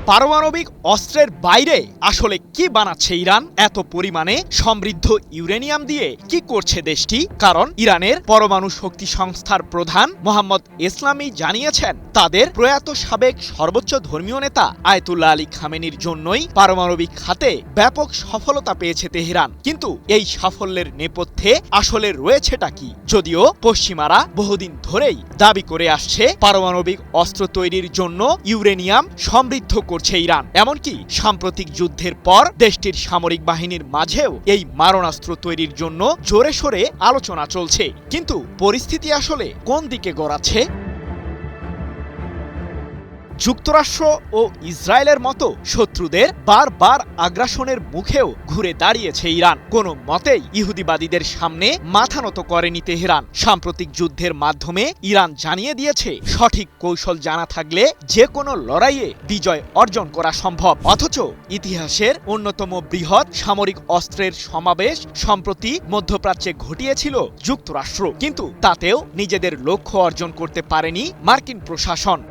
পারমাণবিক অস্ত্রের বাইরে আসলে কি বানাচ্ছে ইরান? এত পরিমাণে সমৃদ্ধ ইউরেনিয়াম দিয়ে কি করছে দেশটি? কারণ ইরানের পরমাণু শক্তি সংস্থার প্রধান মোহাম্মদ ইসলামী জানিয়েছেন, তাদের প্রয়াত সাবেক সর্বোচ্চ ধর্মীয় নেতা আয়াতুল্লাহ আলী খামেনির জন্যই পারমাণবিক খাতে ব্যাপক সফলতা পেয়েছে তেহরান। কিন্তু এই সাফল্যের নেপথ্যে আসলে রয়েছেটা কি? যদিও পশ্চিমারা বহুদিন ধরেই দাবি করে আসছে পারমাণবিক অস্ত্র তৈরির জন্য ইউরেনিয়াম সমৃদ্ধ করছে ইরান। এমনকি সাম্প্রতিক যুদ্ধের পর দেশটির সামরিক বাহিনীর মাঝেও এই মারণাস্ত্র তৈরির জন্য জোরে সোরে আলোচনা চলছে। কিন্তু পরিস্থিতি আসলে কোন দিকে গড়াচ্ছে? যুক্তরাষ্ট্র ও ইসরায়েলের মতো শত্রুদের বারবার আগ্রাসনের মুখেও ঘুরে দাঁড়িয়েছে ইরান। কোনো মতেই ইহুদিবাদীদের সামনে মাথা নত করেনি তেহরান। সাম্প্রতিক যুদ্ধের মাধ্যমে ইরান জানিয়ে দিয়েছে, সঠিক কৌশল জানা থাকলে যে কোনো লড়াইয়ে বিজয় অর্জন করা সম্ভব। অথচ ইতিহাসের অন্যতম বৃহৎ সামরিক অস্ত্রের সমাবেশ সম্প্রতি মধ্যপ্রাচ্যে ঘটিয়েছিল যুক্তরাষ্ট্র, কিন্তু তাতেও নিজেদের লক্ষ্য অর্জন করতে পারেনি মার্কিন প্রশাসন।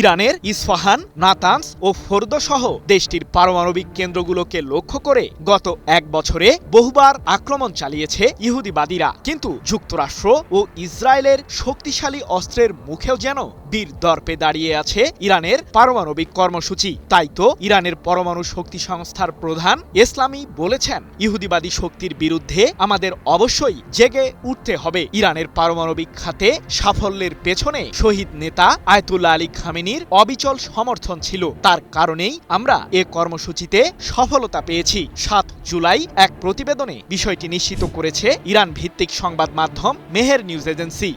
ইরানের ইস্পাহান, নাতানস ও ফোর্দো সহ দেশটির পারমাণবিক কেন্দ্রগুলোকে লক্ষ্য করে গত এক বছরে বহুবার আক্রমণ চালিয়েছে ইহুদিবাদীরা। কিন্তু যুক্তরাষ্ট্র ও ইসরায়েলের শক্তিশালী অস্ত্রের মুখেও যেন বীর দর্পে দাঁড়িয়ে আছে ইরানের পারমাণবিক কর্মসূচি। তাই তো ইরানের পরমাণু শক্তি সংস্থার প্রধান ইসলামী বলেছেন, ইহুদিবাদী শক্তির বিরুদ্ধে আমাদের অবশ্যই জেগে উঠতে হবে। ইরানের পারমাণবিক খাতে সাফল্যের পেছনে শহীদ নেতা আয়াতুল্লাহ আলী খামেনির অবিচল সমর্থন ছিল। তার কারণেই আমরা এ কর্মসূচিতে সফলতা পেয়েছি। 7 জুলাই এক প্রতিবেদনে বিষয়টি নিশ্চিত করেছে ইরান ভিত্তিক সংবাদ মাধ্যম মেহের নিউজ এজেন্সি।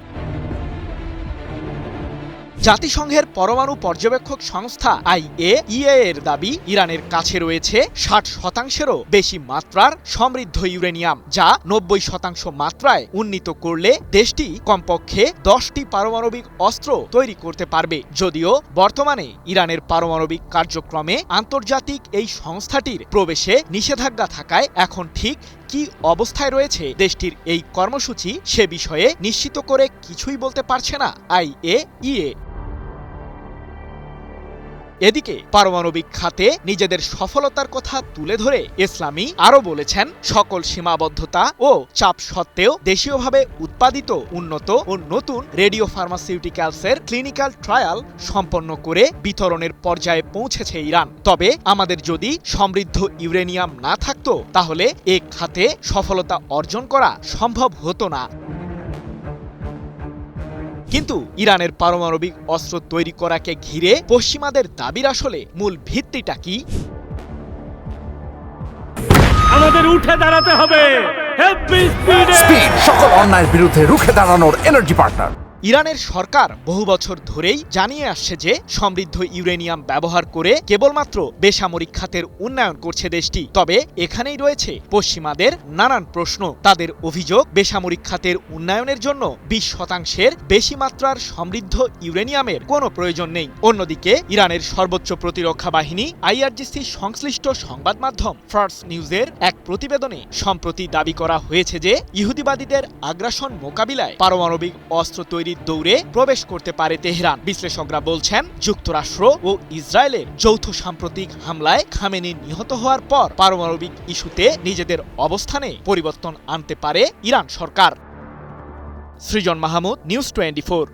জাতিসংঘের পরমাণু পর্যবেক্ষক সংস্থা IAEA এর দাবি, ইরানের কাছে রয়েছে 60%-এরও বেশি মাত্রার সমৃদ্ধ ইউরেনিয়াম, যা 90% মাত্রায় উন্নীত করলে দেশটি কমপক্ষে 10টি পারমাণবিক অস্ত্র তৈরি করতে পারবে। যদিও বর্তমানে ইরানের পারমাণবিক কার্যক্রমে আন্তর্জাতিক এই সংস্থাটির প্রবেশে নিষেধাজ্ঞা থাকায় এখন ঠিক কি অবস্থায় রয়েছে দেশটির এই কর্মসূচি সে বিষয়ে নিশ্চিত করে কিছুই বলতে পারছে না IAEA। এদিকে পারমাণবিক খাতে নিজেদের সফলতার কথা তুলে ধরে ইসলামী আরও বলেছেন, সকল সীমাবদ্ধতা ও চাপ সত্ত্বেও দেশীয়ভাবে উৎপাদিত উন্নত ও নতুন রেডিও ফার্মাসিউটিক্যালসের ক্লিনিক্যাল ট্রায়াল সম্পন্ন করে বিতরণের পর্যায়ে পৌঁছেছে ইরান। তবে আমাদের যদি সমৃদ্ধ ইউরেনিয়াম না থাকতো তাহলে এ খাতে সফলতা অর্জন করা সম্ভব হতো না। কিন্তু ইরানের পারমাণবিক অস্ত্র তৈরি করাকে ঘিরে পশ্চিমাদের দাবির আসলে মূল ভিত্তিটা কি? আমাদের উঠে দাঁড়াতে হবে। স্পিড, সকল অন্যায়ের বিরুদ্ধে রুখে দাঁড়ানোর এনার্জি পার্টনার। ইরানের সরকার বহু বছর ধরেই জানিয়ে আসছে যে সমৃদ্ধ ইউরেনিয়াম ব্যবহার করে কেবলমাত্র বেসামরিক খাতের উন্নয়ন করছে দেশটি। তবে এখানেই রয়েছে পশ্চিমাদের নানান প্রশ্ন। তাদের অভিযোগ, বেসামরিক খাতের উন্নয়নের জন্য 20%-এর বেশি মাত্রার সমৃদ্ধ ইউরেনিয়ামের কোনো প্রয়োজন নেই। অন্যদিকে ইরানের সর্বোচ্চ প্রতিরক্ষা বাহিনী IRGC সংশ্লিষ্ট সংবাদ মাধ্যম ফার্স নিউজের এক প্রতিবেদনে সম্প্রতি দাবি করা হয়েছে যে ইহুদিবাদীদের আগ্রাসন মোকাবিলায় পারমাণবিক অস্ত্র তৈরির দৌড়ে প্রবেশ করতে পারে তেহরান। বিশ্লেষকরা বলছেন, যুক্তরাষ্ট্র ও ইসরায়েলের যৌথ সাম্প্রতিক হামলায় খামেনি নিহত হওয়ার পর পারমাণবিক ইস্যুতে নিজেদের অবস্থানে পরিবর্তন আনতে পারে ইরান সরকার। সৃজন মাহমুদ, নিউজ 24।